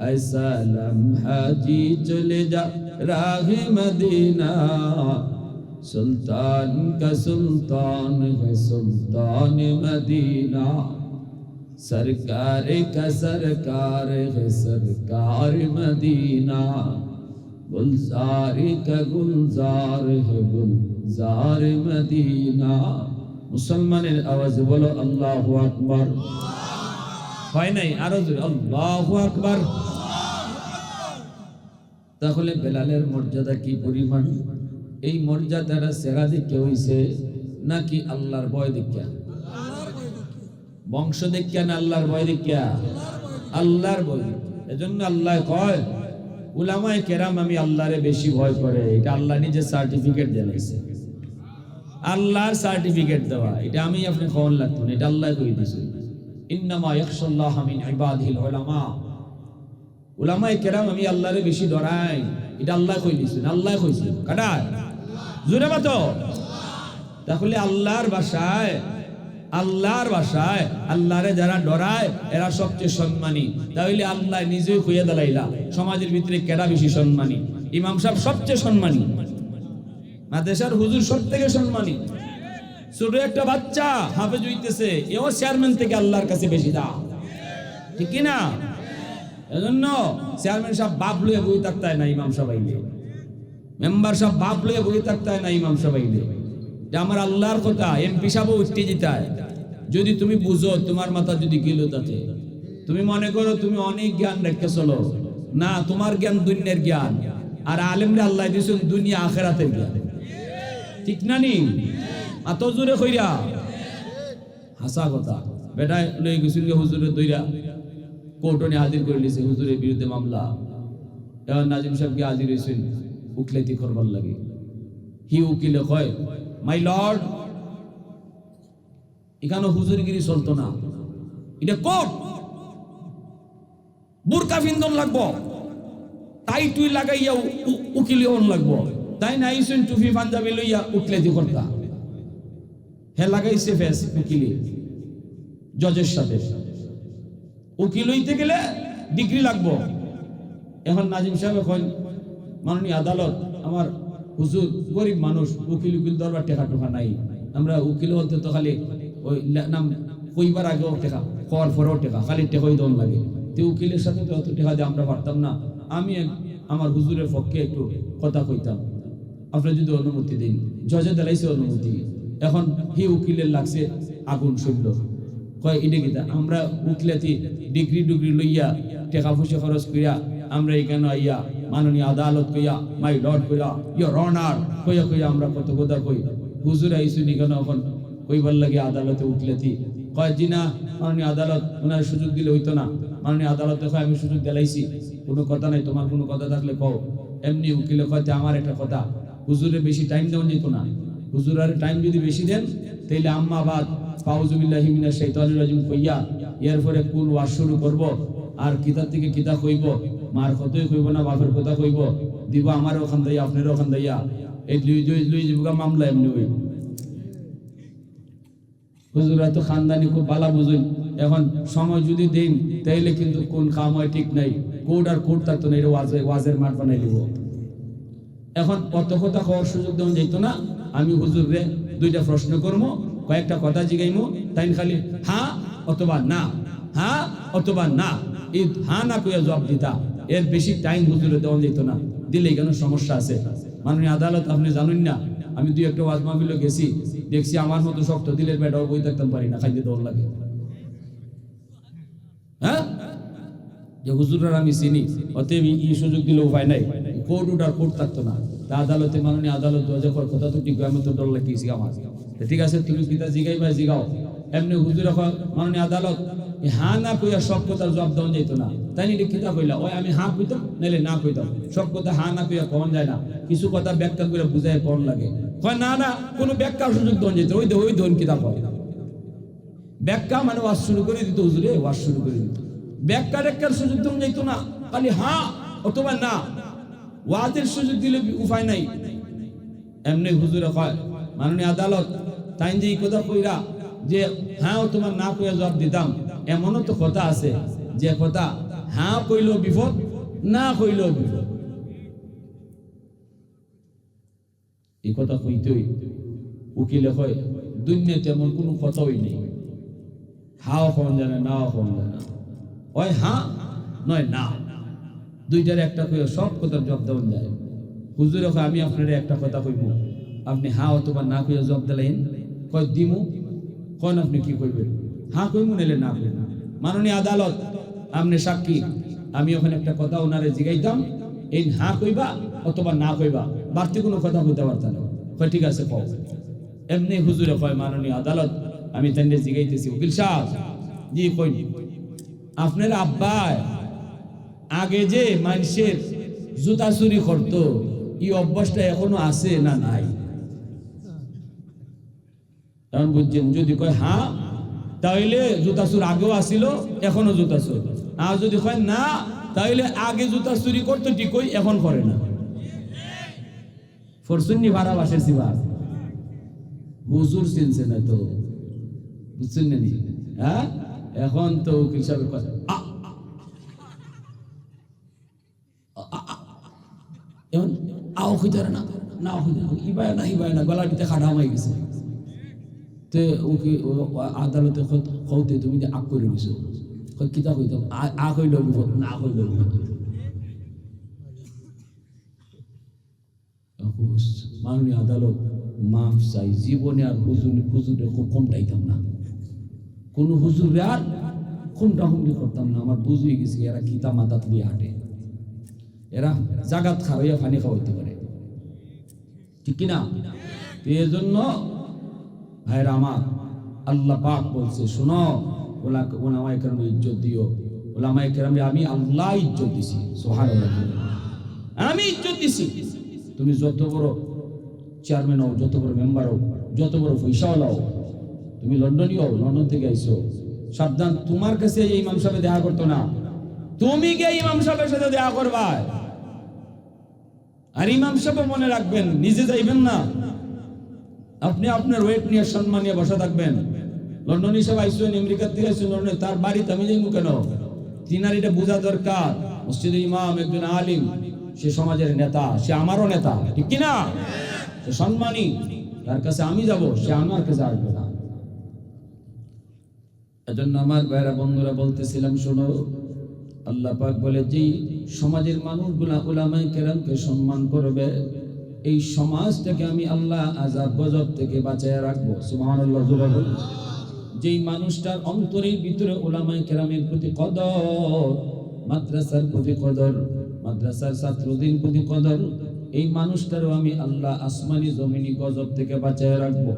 ऐसा लम्हा जी चले जा राह मदीना, सुल्तान का सुल्तान है सुल्तान मदीना। सरकार का सरकार है सरकार मदीना, गुलजार का गुलजार है गुलजार मदीना। मुसलमाনের আওয়াজে বলো আল্লাহু আকবার। হয় নাই? আরো জোরে আল্লাহু আকবার। তাহলে বেলালের মর্যাদা কি পরিমাণ? এই মর্যাদাটা সেরা দেখে হইছে নাকি আল্লাহর ভয় দেখিয়া? বংশ দেখিয়া না আল্লাহর ভয় দেখিয়া? আল্লাহর ভয়। এজন্য আল্লাহ কয় উলামায়ে কেরাম আমি আল্লাহরে বেশি ভয় করে। এটা আল্লাহ নিজে সার্টিফিকেট দিয়েছে। আল্লাহর সার্টিফিকেট দেওয়া, এটা আমি আপনি কোন লাগতো না, এটা আল্লাহ কই দিয়েছে। ইন্নামা ইয়াখশাল্লাহ মিন ইবাদিল উলামা। উলামায়ে কেরাম আমি আল্লাহরে বেশি ডরাই, এটা আল্লাহ কই দিয়েছে, আল্লাহ কইছে। কাটা জোরে বাতো। তাহলে আল্লাহর ভাষায় আল্লাহরে যারা ডরায় এরা সবচেয়ে সম্মানী। তাহলে আল্লাহ নিজেই কইয়া দিলাইলা সমাজের ভিতরে কেডা বেশি সম্মানী? ইমাম সাহেব সবচেয়ে সম্মানী, মাদ্রাসার হুজুর সবথেকে সম্মানী। ছোট একটা বাচ্চা হাফেজ হইতেছে, এও চেয়ারম্যান থেকে আল্লাহর কাছে বেশি দাম, ঠিক কি না? এজন্য চেয়ারম্যান সাহেব বাপ লইয়া বই থাকতে হয় না, ইমাম সাহেব আইলে মেম্বার সাহেব বাপ লইয়া বই থাকতে হয় না, ইমাম সাহেব আইলে। এটা আমার আল্লাহর কথা। এমপি সাহেব উঠতে যেতে হয় যদি তুমি বুঝো, তোমার মাথা যদি গেল তাতে তুমি মনে করো তুমি অনেক জ্ঞান রেখে চলো না, তোমার জ্ঞান দুনিয়ার জ্ঞান, আর আলেমরে আল্লাহ দিয়েছেন দুনিয়া আখেরাতের জ্ঞান, ঠিক না নি? এত জোরে কইরা হাসা কথা। বেটা লই গেছিল হুজুরের দইরা কোর্টনে হাজির করে নিয়েছে, হুজুরের বিরুদ্ধে মামলা। এবার নাজিম সাহেবকে হাজির হয়েছেন উকিলাতি করবার লাগে। হি উকিলে কয় মাই লর্ড, এখানে হুজুরগিরি চলতো না, এটা কোর্ট, বুরকা ফিন্দন লাগবো, টাই টুই লাগাইয়া উকিলি হন লাগবো, তাই না? আইসুন টুফি পাঞ্জাবি লইয়া উঠলে দি করতা, হে লাগাইছে ফেস উকিলি জজের সাথে। উকিল হইতে গেলে ডিগ্রি লাগবো। এখন নাজিম সাহেব এখন মাননীয় আদালত, আমার হুজুর গরিব মানুষ, উকিল দরবার টেকা টোকা নাই, আমরা উকিল হতে তো খালি ওই নাম কইবার আগেও টেকা, হওয়ার পরেও টেকা, খালি টেকাই দন লাগে। তো উকিলের সাথে তো অত টেকা দিয়ে আমরা পারতাম না। আমি আমার হুজুরের পক্ষে একটু কথা কইতাম, আপনি যদি অনুমতি দিন। জজে দিলাইছে অনুমতি, এখন হি উকিলের লাগছে আগুন শৈল, কয় এটা কিতা, আমরা উকিলাতি ডিগ্রি ডুগ্রি লইয়া টাকা পয়সা খরচ করিয়া আমরা এখানে আইয়া মাননীয় আদালত কইয়া মাই লর্ড কইয়া ইয়োর অনার কইয়া কইয়া আমরা কত কথা কই। হুজুর আইসুনি কেন এখন কইবার লাগে আদালতে উকিলাতি, কয় জি না মাননীয় আদালত ওনার সুযোগ দিলে হইতো না। মাননীয় আদালতে কয় আমি সুযোগ দিলাইছি, কোনো কথা নাই, তোমার কোনো কথা থাকলে কও। এমনি উকিলে কয়তে আমার একটা কথা, হুজুরে বেশি টাইম দেওয়া যেত না। হুজুর আর টাইম যদি বেশি দেন তাইলে আম্মা বাদ ফাউজুবিল্লাহি মিনাশ শাইতানির রাজিম কইয়া এরপরে কোন ওয়াজ শুরু করব, আর কিতাব থেকে কিতাব কইব, মার কতই কইব না বাপের কথা কইব, দিব আমার ওখান দাইয়া আপনার ওখান দাইয়া, এই লুই জীবিকা মামলা এমনি হইব। হুজুরা তো খানদানি খুব বালা বুঝুন, এখন সময় যদি দিন তাইলে কিন্তু কোন কাম হয় ঠিক নাই, কোড আর কোড থাকতো না, এটা ওয়াজের মাঠ বানাই দিব। এখন কত কথা খাওয়ার সুযোগ দেওয়া যেত না। আমি হুজুরে দুইটা প্রশ্ন করবো, কয়েকটা কথা জিগাইমু, তাই খালি হ্যাঁ অথবা না, হ্যাঁ অথবা না, এই হ্যাঁ না কইয়া জবাব দিতা, এর বেশি টাইম হুজুরে দেওয়া যেত না। দিলে কেন সমস্যা আছে। মাননীয় আদালত আপনি জানেন না, আমি দুই একটা ওয়াজ মাহফিলে গেছি, দেখছি আমার মতো শক্ত দিলের বেটাও বই থাকতাম পারি না, খাইতে দেওয়ার লাগে। হ্যাঁ, যে হুজুরের আমি চিনি, অতএব এই সুযোগ দিলে উপায় নাই, কোর্ট উঠার কোর্ট থাকতো না। তা আদালতে মাননীয় আদালত যখন কথা তো ঠিক, আমি তো ডর লাগিয়েছি আমার। ঠিক আছে, তুমি পিতা জিগাই বা জিগাও। এমনি হুজুর এখন মাননীয় আদালত হ্যাঁ না কইয়া সব কথার জবাব দেওয়া যেত না, তাই নিয়ে কিতা কইলা, ওই আমি হ্যাঁ কইতাম নাইলে না কইতাম, সব কথা হ্যাঁ না কইয়া কমন যায় না, কিছু কথা ব্যাখ্যা করে বুঝাই কম লাগে। হয় না না, কোনো ব্যাখ্যার সুযোগ দেওয়া যেত, ওই ধন কিতাব হয় ব্যাখ্যা, মানে ওয়াজ শুরু করে দিত হুজুরে, ওয়াজ শুরু করে দিত, ব্যাখ্যা ট্যাখ্যার সুযোগ দেওয়া যেত না, খালি হ্যাঁ অথবা না, ওয়াজের সুযোগ দিলে উপায় নাই। এমনি হুজুরে কয় মাননীয় আদালত, তাই যে এই কথা কইরা যে হ্যাঁ অথবা না কইয়া জবাব দিতাম, এমনও তো কথা আছে যে কথা হ্যাঁ কইলেও বিপদ, না কইলেও বিপদ। এই কথা কইতেই উকিলে কয় দুনিয়াতে এমন কোনো কথাই নেই, হাও কম জানে নাও কম জানে, ওই হ্যাঁ নয় না, দুইটার একটা কইয়া সব কথার জবাব দেওয়া যায়। হুজুরে কয় আমি আপনার একটা কথা কইব, আপনি হ্যাঁ অথবা না কইয়া জবাব দিলেন, কয় দিমু, কন আপনি কি কইবেন, হ্যাঁ কইমু নাইলে না কইব। মাননীয় আদালত আপনি সাক্ষী, আমি ওখানে একটা কথা ওনারে জিগাইতাম, এই হ্যাঁ কইবা অথবা না কইবা, বাড়তি কোনো কথা কইতে পারতাম না। কয় ঠিক আছে কও। এমনি হুজুরে কয় মাননীয় আদালত, আমি তাইলে জিগাইতেছি, উকিল সাহেব জি কই, আপনার আব্বা আগে যে মানুষের জুতা চুরি করতো, এই অভ্যাসটা এখনো আছে না নাই? এখন বুঝছেন, যদি কয় হ্যাঁ তাহলে জুতা চুর আগেও আসিল, এখনো জুতা চুর, আর যদি কয় না তাহলে আগে জুতা চুরি করতো ঠিকই, এখন করে না। ফরসুন্নি ভাড়া বাসের সিবা হুজুর চিনছে না তো, বুঝছেন না? হ্যাঁ, এখন তো উকিল সাহেব কথা এখন আও খুঁজে না, না ইবায় না ইবায় না, গলার ভিতরে খাটা হয়ে গেছে। তে ওকে আদালতে কৌতে তুমি যে আগ করে দিছো, কিতা কইতাম আ কইল বিপদ, না কইল বিপদ। মাননীয় আদালত মাফ চাই, জীবনে আর হুজুরে খুব কমটাইতাম না, কোন হুজুরে আর কমটা হুমড়ি করতাম না। আমার বুঝ হয়ে গেছে এরা কিতা মাথা তুলি হাঁটে, এরা জাগাত খাওয়াইয়া পানি খাওয়াইতে পারে, ঠিক কিনা? এই জন্য ভাইরা আমার, আল্লাহ পাক বলছে শোনো, ওলামায়ে কেরাম ইজ্জত দিও, ওলামায়ে কেরাম আমি আল্লাহ ইজ্জত দিছি, সুবহানাল্লাহ, আমি ইজ্জত দিছি। তুমি যত বড় চেয়ারম্যান হও, যত বড় মেম্বার হও, যত বড় পয়সাওয়ালা হও, তুমি লন্ডনই হও, লন্ডন থেকে আইসো, সাবধান, তোমার কাছে এই ইমাম সাহেব দেখা করতো না, তুমি গিয়ে ইমাম সাহেবের সাথে দেখা করবা, আর ইমাম সাহেব মনে রাখবেন নিজে যাইবেন না, আপনি আপনার ওয়েট নিয়ে সম্মান নিয়ে বসে থাকবেন। লন্ডন হিসেবে আইসেন, আমেরিকার থেকে আইসেন লন্ডনে, তার বাড়িতে আমি যাইব কেন? তিনার এটা বোঝা দরকার, মসজিদের ইমাম একজন আলিম, সে সমাজের নেতা, সে আমারও নেতা, ঠিক কিনা? সে সম্মানী, তার কাছে আমি যাব, সে আমার কাছে আসবে না। এজন্য আমার ভাইরা বন্ধুরা বলতেছিলাম, শোনো, আল্লাহ পাক বলে যে সমাজের মানুষগুলা উলামায়ে কেরামকে সম্মান করবে, এই সমাজটাকে আমি আল্লাহ আযাব গজব থেকে বাঁচায় রাখবো। সুবহানাল্লাহ। যেই মানুষটার অন্তরের ভিতরে উলামায়ে কেরামের প্রতি কদর, মাদ্রাসার প্রতি কদর, মাদ্রাসার ছাত্রদের প্রতি কদর, এই মানুষটারও আমি আল্লাহ আসমানি জমিনি গজব থেকে বাঁচায় রাখবো।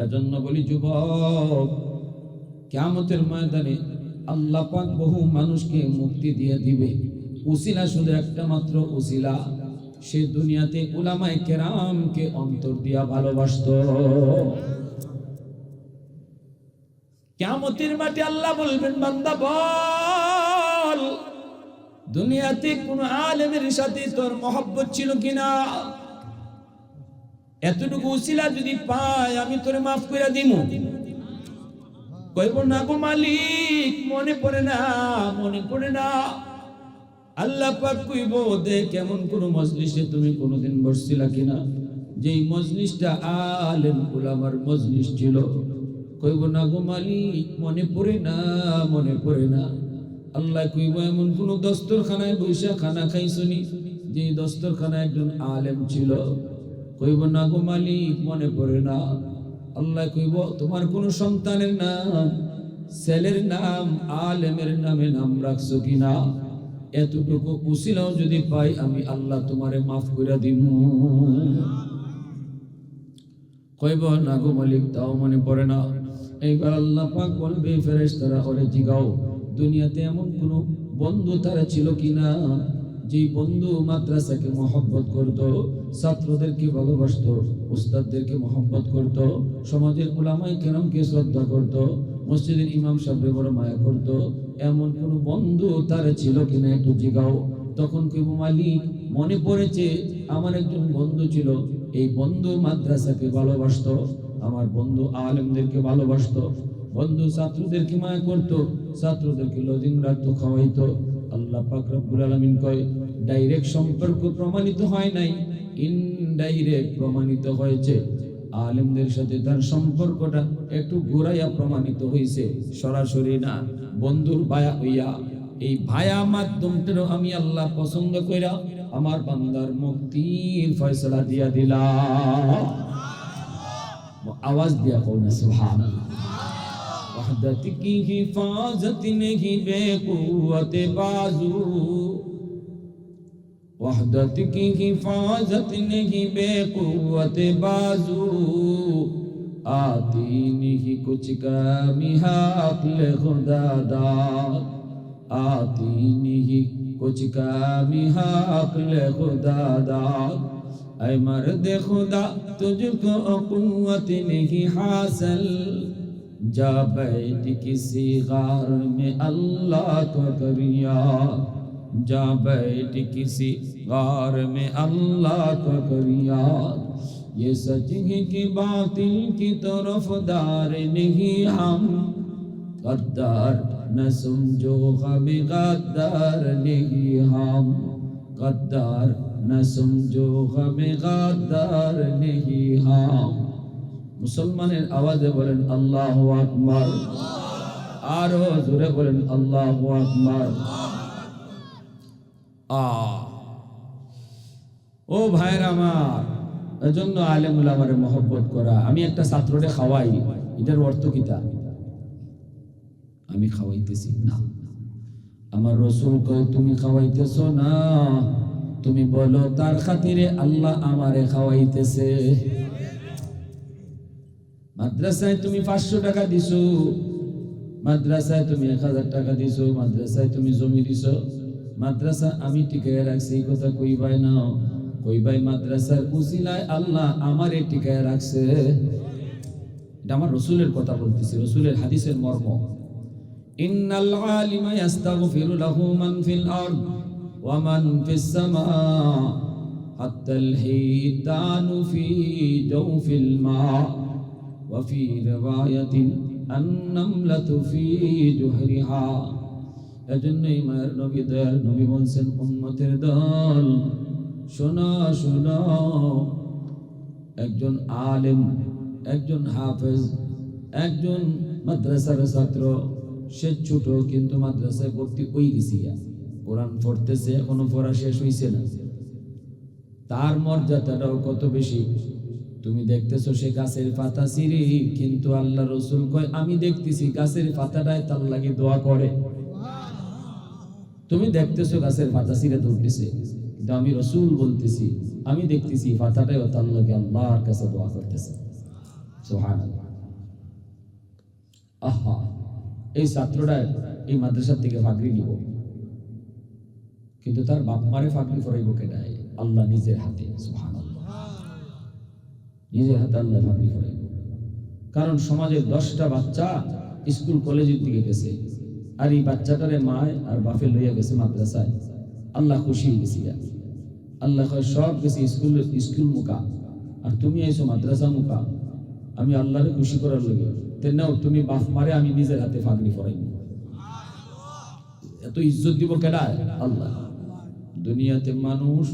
এজন্য বলি যুবক, কিয়ামতের ময়দানে আল্লাহ পাক বহু মানুষকে মুক্তি দিয়ে দিবে। উসিলা শুধু একটা মাত্র উসিলা, সে দুনিয়াতে উলামায়ে কেরামকে অন্তর দিয়া ভালোবাসতো। কিয়ামতের মাঠে আল্লাহ বলবেন, বান্দা বল, দুনিয়াতে কোন আলেমের সাথে তোর মহব্বত ছিল কিনা? এতটুকু উসিলা যদি পাই, আমি তোরে মাফ করে দিমু। কইব না গো মালিক, মনে পড়ে না, মনে পড়ে না। আল্লাহ পাক কইব, দেখ কেমন কোন মজলিসে তুমি কোনদিন বসছিলা কিনা, যেই মজলিসটা আলেম উলামার মজলিস ছিল। কইব না গো মালিক, মনে পড়ে না, মনে পড়ে না। আল্লাহ কইব, এমন কোন দস্তরখানায় বৈশা খানা খাইছনি, যেই দস্তরখানায় একজন আলেম ছিল। কইব না গো মালিক, মনে পড়ে না। আল্লাহ কইব, তোমার কোন সন্তানের নাম, ছেলের নাম, আলেমের নামে নাম রাখছো কিনা? এতটুকু উসিলাও যদি পাই, আমি আল্লাহ তোমারে মাফ করে দিব। কইব না গো মালিক, তাও মনে পড়ে না। এইবার আল্লাহ পাক বলবে, ফেরেশতারা ওরে জিগাও, দুনিয়াতে এমন কোন বন্ধু তারা ছিল কিনা, যেই বন্ধু মাদ্রাসাকে মহব্বত করত, ছাত্রদেরকে ভালোবাসত, উস্তাদদেরকে মহব্বত করত, সমাজের উলামায়ে কেরামকে শ্রদ্ধা করত, মসজিদের ইমাম সাহেবকে বড় মায়া করত, এমন কোন বন্ধু তারা ছিল কিনা একটু জিগাও। তখন কইব, মালিক, মনে পড়েছে, আমার একজন বন্ধু ছিল, এই বন্ধু মাদ্রাসাকে ভালোবাসত, আমার বন্ধু আলেমদেরকে ভালোবাসত, বন্ধু ছাত্রদেরকে মায়া করত, ছাত্রদেরকে লজিং রাখতো, খাওয়াইতো। আল্লাহ পাক রব্বুল আলামিন কয়, ডাইরেক্ট সম্পর্ক প্রমাণিত হয় নাই, ইনডাইরেক্ট প্রমাণিত হয়েছে। আলেমদের সাথে তার সম্পর্কটা একটু ঘুরাইয়া প্রমাণিত হয়েছে, সরাসরি না, বন্ধুর ভায়া হইয়া। এই ভায়া মাধ্যমটারও আমি আল্লাহ পছন্দ কইরা আমার বান্দার মুক্তির ফয়সালা দিয়া দিলাম। আওয়াজ দিয়া কোন সুবহানাল্লাহ। वहदत की हिफाजत नहीं बेकुवत बाजू, वहदत की हिफाजत नहीं बेकुवत बाजू, आती नहीं कुछ कमी अक्ल खुदा दाद, आती नहीं कुछ कमी अक्ल खुदा दाद। ऐ मर्द खुदा तुझको कुव्वत नहीं हासिल, जा बैठ किसी गार में अल्लाह को करिया, जा बैठ किसी गार में अल्लाह को करिया। ये सच है कि बातिल की तरफदार नहीं हम, गद्दार न समझो हमें गद्दार नहीं हम, गद्दार न समझो हमें गद्दार नहीं हम। মুসলমানের আওয়াজে বলেন আল্লাহু আকবার, আরো জোরে বলেন আল্লাহু আকবার। ও ভাইরা আমার, এজন্য আলেম উলামারে মহব্বত করা। আমি একটা ছাত্ররে খাওয়াই, এটার অর্থ কিটা? আমি খাওয়াইতেছি না, আমার রাসূল কয় তুমি খাওয়াইতেছো না, তুমি বলো তার খাতিরে আল্লাহ আমারে খাওয়াইতেছে। মাদ্রাসায় তুমি 500 টাকা দিছো, মাদ্রাসায় তুমি 1000 টাকা দিছো, মাদ্রাসায় তুমি জমি দিছো, মাদ্রাসা আমি টিকায় রাখছি, এই কথা কইবাই না। কইবাই মাদ্রাসার উসিলায় আল্লাহ আমারে টিকায় রাখছে। এটা আমার রাসূলের কথা বলতেছি, রাসূলের হাদিসের মর্ম। ইন্নাল আলিমা ইস্তাগফিরু লাহু মান ফিল আরদ ওয়া মান ফিস সামা হাত্তাল হিতানু ফি জাওফিল মা ওয়া ফি রিওয়ায়াতিন আন-নামলাতু ফি জুহরিহা। এজন্যই মায়ের নবী দয়াল নবী বলছেন, উম্মতের দল শোনো শোনো, একজন আলেম, একজন হাফেজ, একজন মাদ্রাসার ছাত্র, সে ছোট কিন্তু মাদ্রাসায় ভর্তি হয়ে গেছে, কোরআন পড়তেছে, এখনো পড়া শেষ হইছে না, তার মর্যাদাটাও কত বেশি। তুমি দেখতেছো সে গাছের পাতা ছিঁড়ে, কিন্তু আল্লাহ রসুল কয় আমি দেখতেছি গাছের পাতাটায় তার লাগে দোয়া করে। তুমি দেখতেছো গাছের পাতা ছিঁড়ে ধরতেছে, কিন্তু আমি রসুল বলতেছি আমি দেখতেছি পাতাটাও তার লাগে আল্লাহর কাছে দোয়া করতেছে। সুবহানাল্লাহ। আহা, এই ছাত্রটা এই মাদ্রাসা থেকে ফাগরি নিব, কিন্তু তার বাপ মারে ফাগরি করাইব কেডায়? আল্লাহ নিজের হাতে। সুবহানাল্লাহ, নিজের হাতে আল্লাহ ফাগরি করাইব। কারণ সমাজের 10টা বাচ্চা স্কুল কলেজের দিকে গেছে, আর এই বাচ্চাটারে মায় আর বাপে লইয়া গেছে মাদ্রাসায়। আল্লাহ খুশি হয়ে গেছি, আল্লাহ কয় সব গেছে স্কুল মুকা, আর তুমি আইছো মাদ্রাসা মুকা। আমি আল্লাহরে খুশি করার লাগে নাও, তুমি বাপ মারে আমি নিজের হাতে ফাগরি পরাইব। এত ইজ্জত দিব কেডায়? আল্লাহ। দুনিয়াতে মানুষ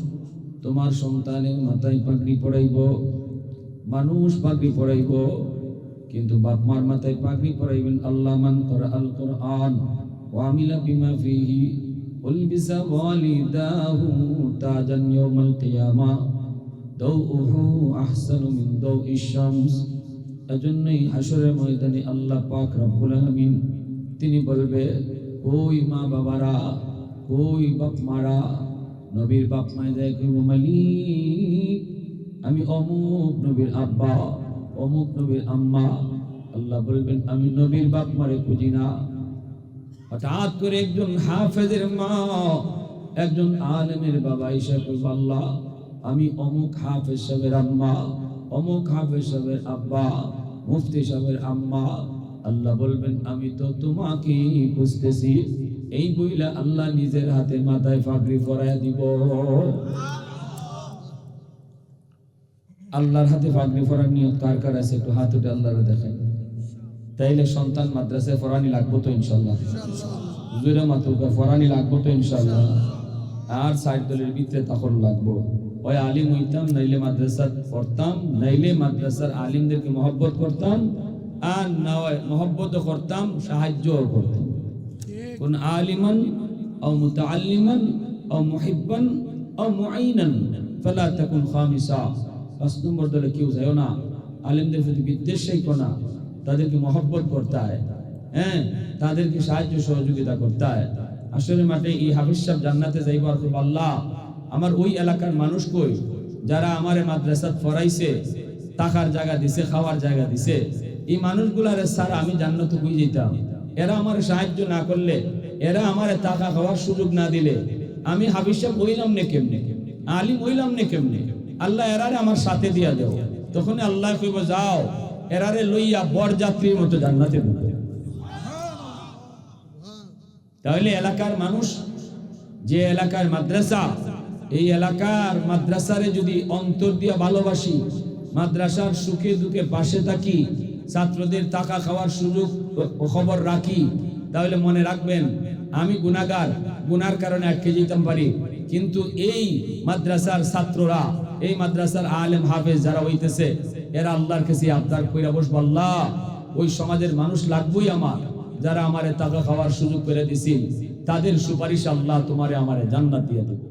তোমার সন্তানের মাথায় পাগড়ি পরাইব, মানুষ পাগড়ি পরাইব, কিন্তু বাপ মার মাথায় পাগড়ি পরাইবেন আল্লাহ। মান ক্বরাআল কুরআন ওয়া আমিলা বিমা ফিহি উলবিসা ওয়ালিদাহু তাজান ইয়াউমাল কিয়ামা দাউহু আহসানু মিন দাউইশ শামস। এজন্যই হাসরের ময়দানে আল্লাহ পাক রব্বুল আলামিন তিনি বলবে, ওই মা বাবারা, ওই বাপ মারা, নবীর বাপ মায় যায় কইব, মালিক আমি অমুক নবীর আব্বা, অমুক নবীর আম্মা। আল্লাহ বলবেন আমি নবীর বাপ মারে খুঁজি না। হঠাৎ করে একজন হাফেজের মা, একজন আলেমের বাবা এসে কইব, আল্লাহ আমি অমুক হাফেজ সাহেবের আম্মা, অমুক হাফেজ সাহেবের আব্বা, মুফতি সাহেবের আম্মা। আল্লাহ বলবেন আমি তো তোমাকে খুঁজতেছি। এই বইলা আল্লাহ নিজের হাতে মাথায় পাগড়ি পরাইয়া দিব। আল্লাহর হাতে পাগড়ি পরার নিয়ত কার কার আছে? একটু হাত উঠে আল্লাহরে দেখেন। তাইলে সন্তান মাদ্রাসায় পড়ানি লাগবো তো ইনশাআল্লাহ, হুজুরে মাতুকা পড়ানি লাগবো তো ইনশাআল্লাহ। আর সাইড দলের ভিতরে তখন লাগবো। ওই আলিম হইতাম, নাইলে মাদ্রাসা পড়তাম, নাইলে মাদ্রাসার আলিমদেরকে মহব্বত করতাম, আর না মহব্বত করতাম, সাহায্যও করতাম। কোন আলিমান আও মুতাআল্লিমান আও মুহিব্বান আও মুআইনান ফালা তাকুন খামিসা। 5 নম্বর দলে কেউ যায় না, আলিমদের প্রতি বিদ্বেষই কোনা, তাদেরকে মহব্বত করতে হয়, হ্যাঁ, তাদেরকে সাহায্য সহযোগিতা করতে হয়। আসলে মাঠে এই হাফিজ সাহেব জান্নাতে যাইব, আর আল্লাহ আমার ওই এলাকার মানুষ কই যারা আমারে মাদ্রাসাত পড়াইছে, থাকার জায়গা দিছে, খাওয়ার জায়গা দিছে, এই মানুষগুলারে ছাড়া আমি জান্নাতে কই যেতাম? এরা আমার সাহায্য না করলে, এরা আমারে টাকা খাওয়ার সুযোগ না দিলে আমি হাফিজ সাহেব হইলাম না কেমনে, আলিম হইলাম না কেমনে? আল্লাহ এরারে আমার সাথে দিয়া দেও। তখন আল্লাহ কইব যাও এরারে লইয়া বরযাত্রীর মতো জান্নাতে ঢুকো। তাহলে এলাকার মানুষ, যে এলাকার মাদ্রাসা, এই এলাকার মাদ্রাসারে যদি অন্তর দিয়া ভালোবাসি, মাদ্রাসার সুখে দুঃখে পাশে থাকি, ছাত্রদের টাকা খাওয়ার সুযোগ ও খবর রাখি, তাহলে মনে রাখবেন আমি গুনাহগার, গুনার কারণে আটকে যেতাম পারি, কিন্তু এই মাদ্রাসার ছাত্ররা, এই মাদ্রাসার আলেম হাফেজ যারা হইতেছে, এরা আল্লাহর কাছে আবদার কইরা বসবো, আল্লাহ ওই সমাজের মানুষ লাগবই আমার, যারা আমারে টাকা খাওয়ার সুযোগ করে দিছি, তাদের সুপারিশ আল্লাহ তোমারে আমারে জান্নাত দিয়ে দেবে।